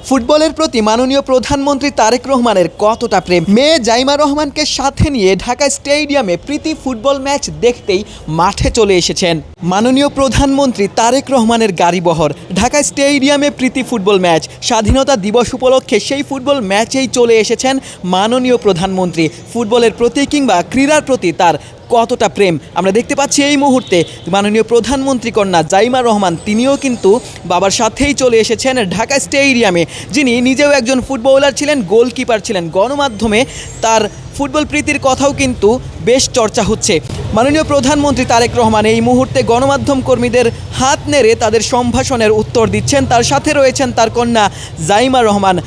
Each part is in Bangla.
ফুটবলের প্রতি মাননীয় প্রধানমন্ত্রী তারেক রহমানের কতটা প্রেম। মেয়ে জাইমা রহমানকে সাথে নিয়ে ঢাকা স্টেডিয়ামে প্রীতি ফুটবল ম্যাচ দেখতেই মাঠে চলে এসেছেন মাননীয় প্রধানমন্ত্রী তারেক রহমানের গাড়িবহর। ঢাকা স্টেডিয়ামে প্রীতি ফুটবল ম্যাচ, স্বাধীনতা দিবস উপলক্ষে সেই ফুটবল ম্যাচেই চলে এসেছেন মাননীয় প্রধানমন্ত্রী। ফুটবলের প্রতি কিংবা ক্রীড়ার প্রতি তার কতটা প্রেম আমরা দেখতে পাচ্ছি এই মুহূর্তে। মাননীয় প্রধানমন্ত্রী কন্যা জাইমা রহমান তিনিও কিন্তু বাবার সাথেই চলে এসেছেন ঢাকা স্টেডিয়ামে, যিনি নিজেও একজন ফুটবলার ছিলেন, গোলকিপার ছিলেন। গণমাধ্যমে তার ফুটবল প্রীতির কথাও কিন্তু বেশ চর্চা হচ্ছে। মাননীয় প্রধানমন্ত্রী তারেক রহমান এই মুহূর্তে গণমাধ্যম কর্মীদের হাত নেড়ে তাদের সম্ভাষণের উত্তর দিচ্ছেন। তার সাথে রয়েছেন তার কন্যা জাইমা রহমান।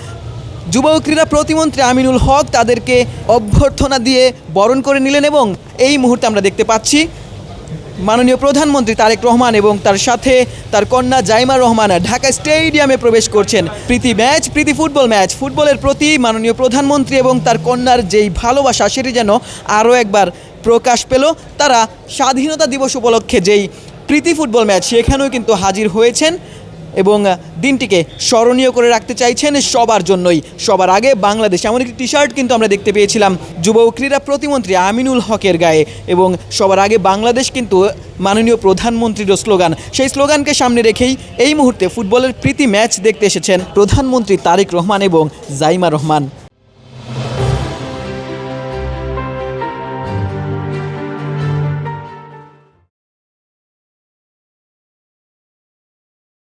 যুব ও ক্রীড়া প্রতিমন্ত্রী আমিনুল হক তাদেরকে অভ্যর্থনা দিয়ে বরণ করে নিলেন এবং এই মুহূর্তে আমরা দেখতে পাচ্ছি মাননীয় প্রধানমন্ত্রী তারেক রহমান এবং তার সাথে তার কন্যা জাইমা রহমান ঢাকা স্টেডিয়ামে প্রবেশ করছেন। প্রীতি ম্যাচ, প্রীতি ফুটবল ম্যাচ, ফুটবলের প্রতি মাননীয় প্রধানমন্ত্রী এবং তার কন্যার যেই ভালোবাসা সেটি যেন আরও একবার প্রকাশ পেল। তারা স্বাধীনতা দিবস উপলক্ষে যেই প্রীতি ফুটবল ম্যাচ সেখানেও কিন্তু হাজির হয়েছেন এবং দিনটিকে স্মরণীয় করে রাখতে চাইছেন সবার জন্যই। সবার আগে বাংলাদেশ, এমন একটি টি শার্ট কিন্তু আমরা দেখতে পেয়েছিলাম যুব ও ক্রীড়া প্রতিমন্ত্রী আমিনুল হকের গায়ে, এবং সবার আগে বাংলাদেশ কিন্তু মাননীয় প্রধানমন্ত্রীরও স্লোগান। সেই স্লোগানকে সামনে রেখেই এই মুহূর্তে ফুটবলের প্রীতি ম্যাচ দেখতে এসেছেন প্রধানমন্ত্রী তারেক রহমান এবং জাইমা রহমান।